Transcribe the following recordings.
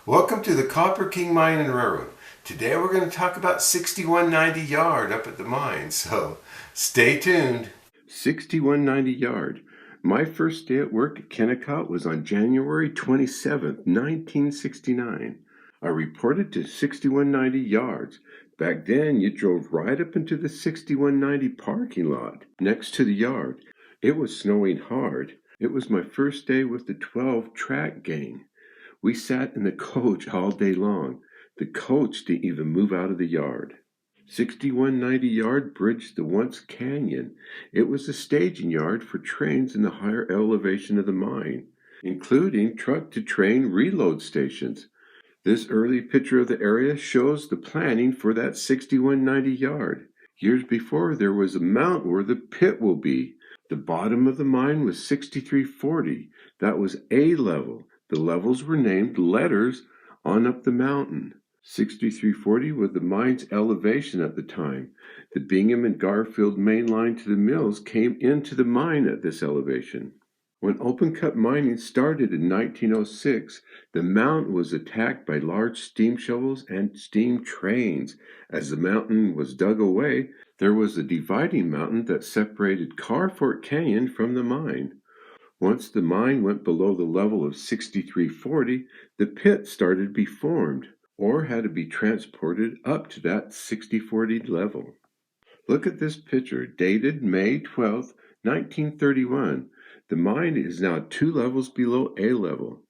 Welcome to the Copper King Mine and Railroad. Today we're going to talk about 6190 Yard up at the mine, so stay tuned. 6190 Yard. My first day at work at Kennecott was on January 27th, 1969. I reported to 6190 Yards. Back then, you drove right up into the 6190 parking lot next to the yard. It was snowing hard. It was my first day with the 12 track gang. We sat in the coach all day long. The coach didn't even move out of the yard. 6190 Yard bridged the once canyon. It was a staging yard for trains in the higher elevation of the mine, including truck-to-train reload stations. This early picture of the area shows the planning for that 6190 Yard. Years before, there was a mountain where the pit will be. The bottom of the mine was 6340. That was A level. The levels were named letters on up the mountain. 6340 was the mine's elevation at the time. The Bingham and Garfield main line to the mills came into the mine at this elevation. When open-cut mining started in 1906, the mountain was attacked by large steam shovels and steam trains. As the mountain was dug away, there was a dividing mountain that separated Carfort Canyon from the mine. Once the mine went below the level of 6340, the pit started to be formed, or had to be transported up to that 6040 level. Look at this picture, dated May 12, 1931. The mine is now 2 levels below A level.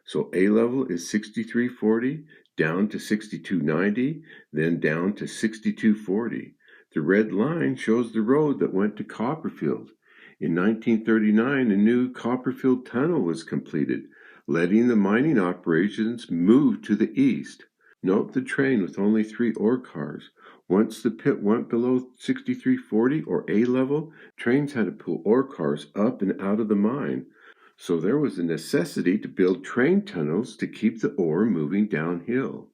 So A level is 6340, down to 6290, then down to 6240. The red line shows the road that went to Copperfield. In 1939, a new Copperfield tunnel was completed, letting the mining operations move to the east. Note the train with only 3 ore cars. Once the pit went below 6340 or A level, trains had to pull ore cars up and out of the mine. So there was a necessity to build train tunnels to keep the ore moving downhill.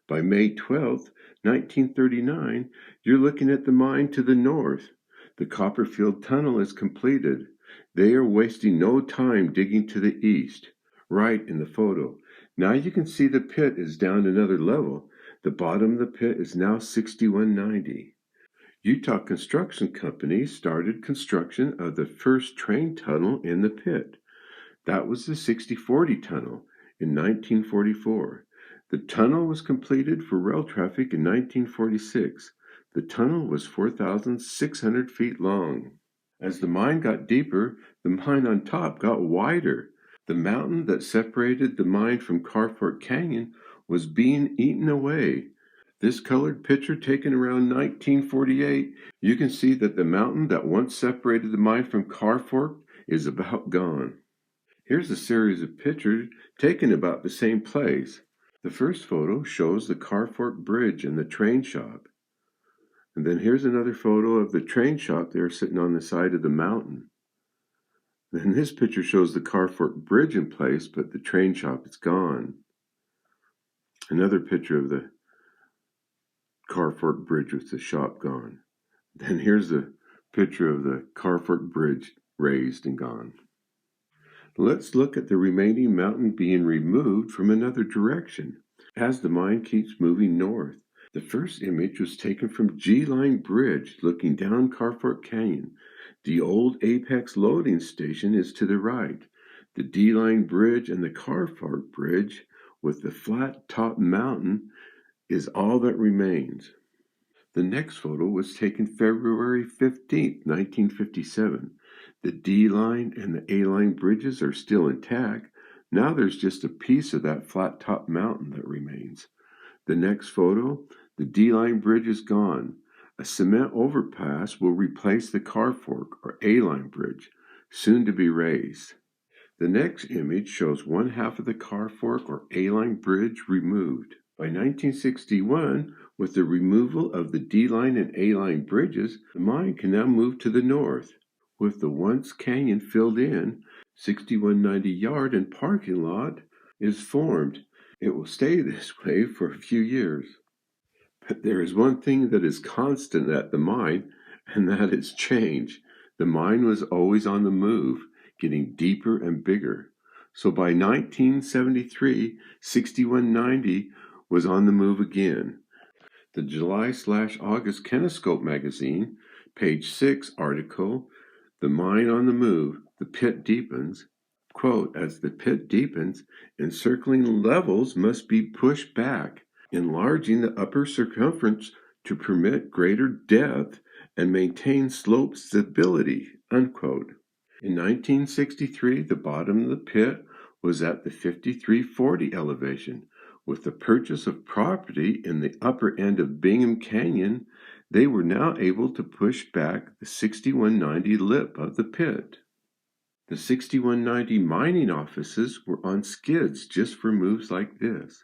By May 12, 1939, you're looking at the mine to the north. The Copperfield Tunnel is completed. They are wasting no time digging to the east. Right in the photo. Now you can see the pit is down another level. The bottom of the pit is now 6190. Utah Construction Company started construction of the first train tunnel in the pit. That was the 6040 tunnel in 1944. The tunnel was completed for rail traffic in 1946. The tunnel was 4,600 feet long. As the mine got deeper, the mine on top got wider. The mountain that separated the mine from Carfort Canyon was being eaten away. This colored picture taken around 1948, you can see that the mountain that once separated the mine from Carfort is about gone. Here's a series of pictures taken about the same place. The first photo shows the Carfort Bridge and the train shop. And then here's another photo of the train shop there sitting on the side of the mountain. Then this picture shows the Carfort Bridge in place, but the train shop is gone. Another picture of the Carfort Bridge with the shop gone. Then here's a picture of the Carfort Bridge raised and gone. Let's look at the remaining mountain being removed from another direction as the mine keeps moving north. The first image was taken from G-Line Bridge looking down Carfort Canyon. The old Apex loading station is to the right. The D-Line Bridge and the Carfort Bridge with the flat top mountain is all that remains. The next photo was taken February 15, 1957. The D-line and the A-line bridges are still intact. Now there's just a piece of that flat top mountain that remains. The next photo, the D-line bridge is gone. A cement overpass will replace the Carfork or A-line bridge, soon to be raised. The next image shows one half of the Carfork or A-line bridge removed. By 1961, with the removal of the D-line and A-line bridges, the mine can now move to the north. With the once canyon filled in, 6190 Yard and parking lot is formed. It will stay this way for a few years. But there is one thing that is constant at the mine, and that is change. The mine was always on the move, getting deeper and bigger. So by 1973, 6190 was on the move again. The July/August Kinescope magazine, page 6 article, "The Mine on the Move, the Pit Deepens." Quote, "As the pit deepens, encircling levels must be pushed back, enlarging the upper circumference to permit greater depth and maintain slope stability." Unquote. In 1963, the bottom of the pit was at the 5340 elevation. With the purchase of property in the upper end of Bingham Canyon, they were now able to push back the 6190 lip of the pit. The 6190 mining offices were on skids just for moves like this.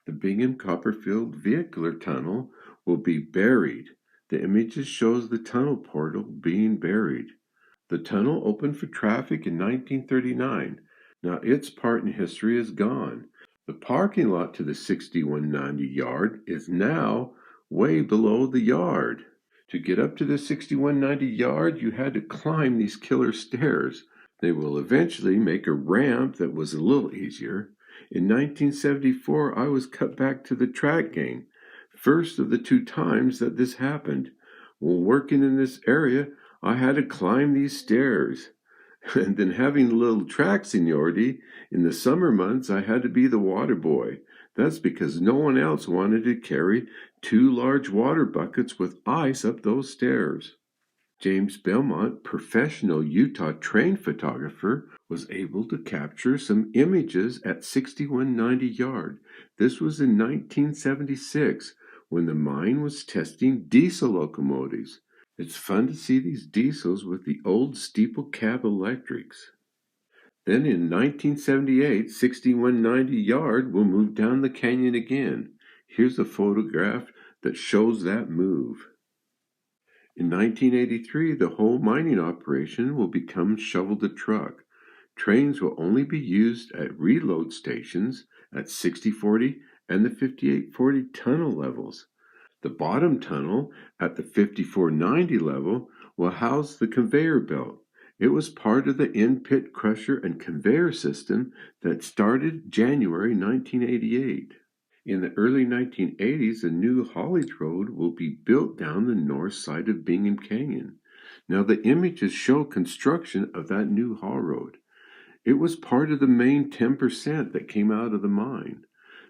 The Bingham Copperfield Vehicular Tunnel will be buried. The images shows the tunnel portal being buried. The tunnel opened for traffic in 1939. Now its part in history is gone. The parking lot to the 6190 yard is now way below the yard. To get up to the 6190 yard, you had to climb these killer stairs. They will eventually make a ramp that was a little easier. In 1974, I was cut back to the track gang. First of the 2 times that this happened. While working in this area, I had to climb these stairs. And then having a little track seniority, in the summer months I had to be the water boy. That's because no one else wanted to carry 2 large water buckets with ice up those stairs. James Belmont, professional Utah trained photographer, was able to capture some images at 6190 yard. This was in 1976 when the mine was testing diesel locomotives. It's fun to see these diesels with the old steeple cab electrics. Then in 1978, 6190 yard will move down the canyon again. Here's a photograph that shows that move. In 1983, the whole mining operation will become shovel-to-truck. Trains will only be used at reload stations at 6040 and the 5840 tunnel levels. The bottom tunnel at the 5490 level will house the conveyor belt. It was part of the in-pit crusher and conveyor system that started January 1988. In the early 1980s, a new haulage road will be built down the north side of Bingham Canyon. Now the images show construction of that new haul road. It was part of the main 10% that came out of the mine.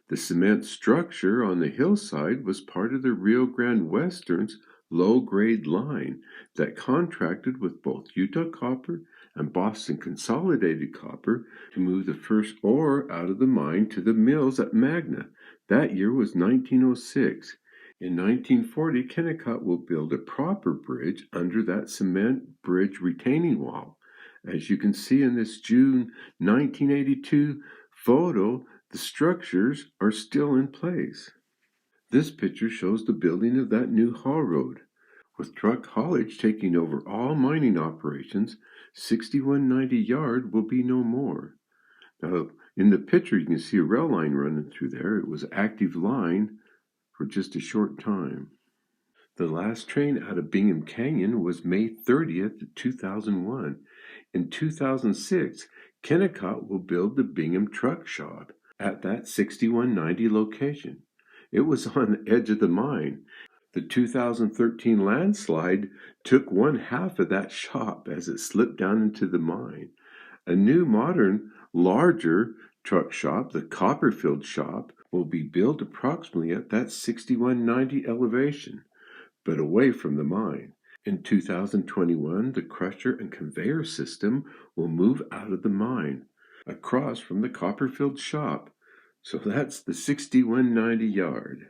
The cement structure on the hillside was part of the Rio Grande Western's low-grade line that contracted with both Utah Copper and Boston Consolidated Copper to move the first ore out of the mine to the mills at Magna. That year was 1906. In 1940, Kennecott will build a proper bridge under that cement bridge retaining wall. As you can see in this June 1982 photo, the structures are still in place. This picture shows the building of that new haul road. With truck haulage taking over all mining operations, 6190 yard will be no more. Now, in the picture, you can see a rail line running through there. It was an active line for just a short time. The last train out of Bingham Canyon was May 30th, 2001. In 2006, Kennecott will build the Bingham Truck Shop at that 6190 location. It was on the edge of the mine. The 2013 landslide took one half of that shop as it slipped down into the mine. A new modern, larger truck shop, the Copperfield shop, will be built approximately at that 6190 elevation, but away from the mine. In 2021, the crusher and conveyor system will move out of the mine, across from the Copperfield shop. So that's the 6190 yard.